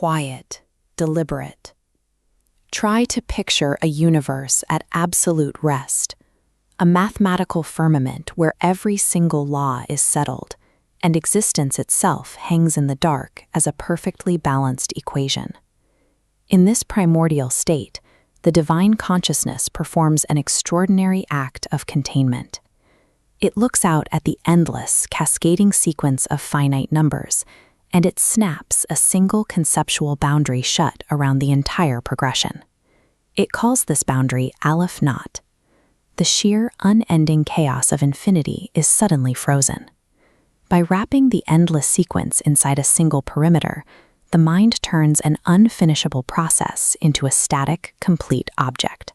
quiet, deliberate. Try to picture a universe at absolute rest, a mathematical firmament where every single law is settled, and existence itself hangs in the dark as a perfectly balanced equation. In this primordial state, the divine consciousness performs an extraordinary act of containment. It looks out at the endless, cascading sequence of finite numbers, and it snaps a single conceptual boundary shut around the entire progression. It calls this boundary Aleph-Naught. The sheer, unending chaos of infinity is suddenly frozen. By wrapping the endless sequence inside a single perimeter, the mind turns an unfinishable process into a static, complete object.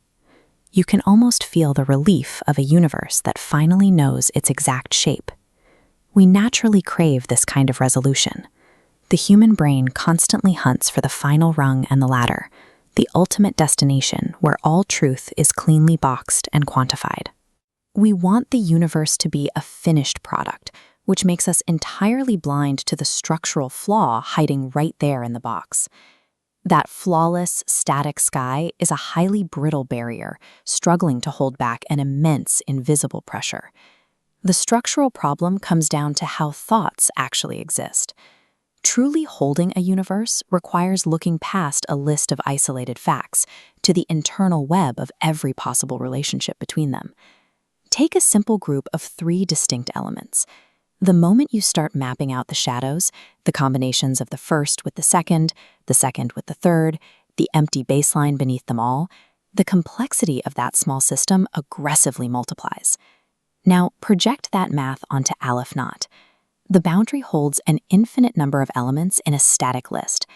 You can almost feel the relief of a universe that finally knows its exact shape. We naturally crave this kind of resolution. The human brain constantly hunts for the final rung and the ladder, the ultimate destination where all truth is cleanly boxed and quantified. We want the universe to be a finished product, which makes us entirely blind to the structural flaw hiding right there in the box. That flawless, static sky is a highly brittle barrier, struggling to hold back an immense, invisible pressure. The structural problem comes down to how thoughts actually exist. Truly holding a universe requires looking past a list of isolated facts to the internal web of every possible relationship between them. Take a simple group of 3 distinct elements. The moment you start mapping out the shadows, the combinations of the first with the second with the third, the empty baseline beneath them all, the complexity of that small system aggressively multiplies. Now, project that math onto Aleph-Naught. The boundary holds an infinite number of elements in a static list.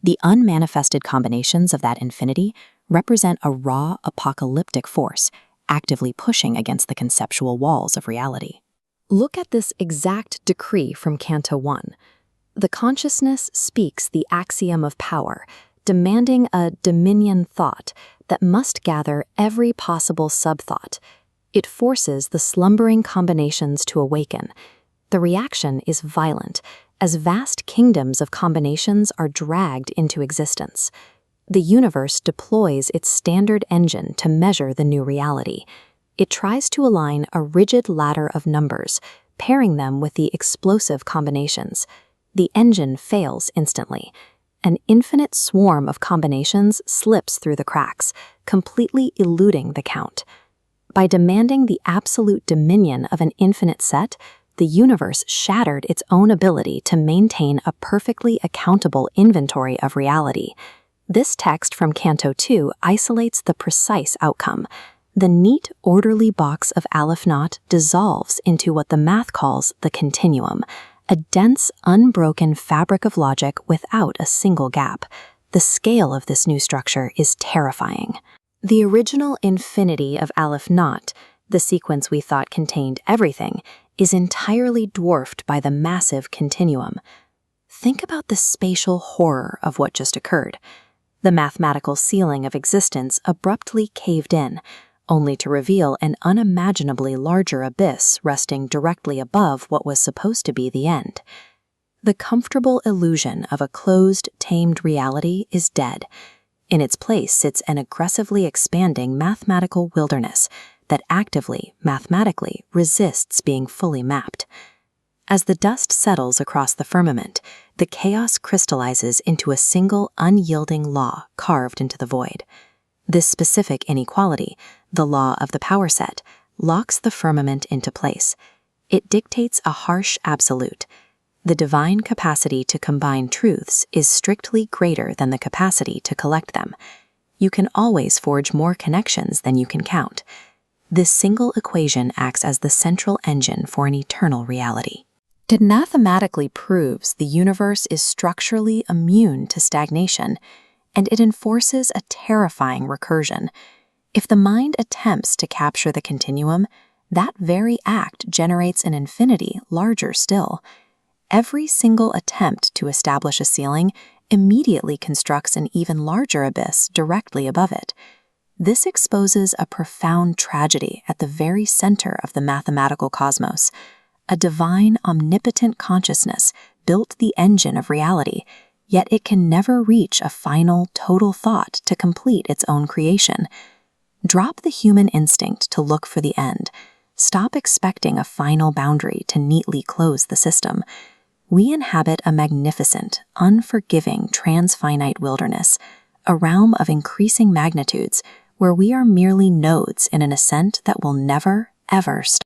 The unmanifested combinations of that infinity represent a raw, apocalyptic force, actively pushing against the conceptual walls of reality. Look at this exact decree from Canto 1. The consciousness speaks the axiom of power, demanding a dominion thought that must gather every possible subthought. It forces the slumbering combinations to awaken. The reaction is violent, as vast kingdoms of combinations are dragged into existence. The universe deploys its standard engine to measure the new reality. It tries to align a rigid ladder of numbers, pairing them with the explosive combinations. The engine fails instantly. An infinite swarm of combinations slips through the cracks, completely eluding the count. By demanding the absolute dominion of an infinite set, the universe shattered its own ability to maintain a perfectly accountable inventory of reality. This text from Canto 2 isolates the precise outcome. The neat, orderly box of Aleph-Naught dissolves into what the math calls the Continuum, a dense, unbroken fabric of logic without a single gap. The scale of this new structure is terrifying. The original infinity of Aleph-Naught, the sequence we thought contained everything, is entirely dwarfed by the massive Continuum. Think about the spatial horror of what just occurred. The mathematical ceiling of existence abruptly caved in, only to reveal an unimaginably larger abyss resting directly above what was supposed to be the end. The comfortable illusion of a closed, tamed reality is dead. In its place sits an aggressively expanding mathematical wilderness that actively, mathematically, resists being fully mapped. As the dust settles across the firmament, the chaos crystallizes into a single, unyielding law carved into the void. This specific inequality, the law of the power set, locks the firmament into place. It dictates a harsh absolute. The divine capacity to combine truths is strictly greater than the capacity to collect them. You can always forge more connections than you can count. This single equation acts as the central engine for an eternal reality. It mathematically proves the universe is structurally immune to stagnation, and it enforces a terrifying recursion. If the mind attempts to capture the continuum, that very act generates an infinity larger still. Every single attempt to establish a ceiling immediately constructs an even larger abyss directly above it. This exposes a profound tragedy at the very center of the mathematical cosmos. A divine, omnipotent consciousness built the engine of reality, yet it can never reach a final, total thought to complete its own creation. Drop the human instinct to look for the end. Stop expecting a final boundary to neatly close the system. We inhabit a magnificent, unforgiving transfinite wilderness, a realm of increasing magnitudes where we are merely nodes in an ascent that will never, ever stop.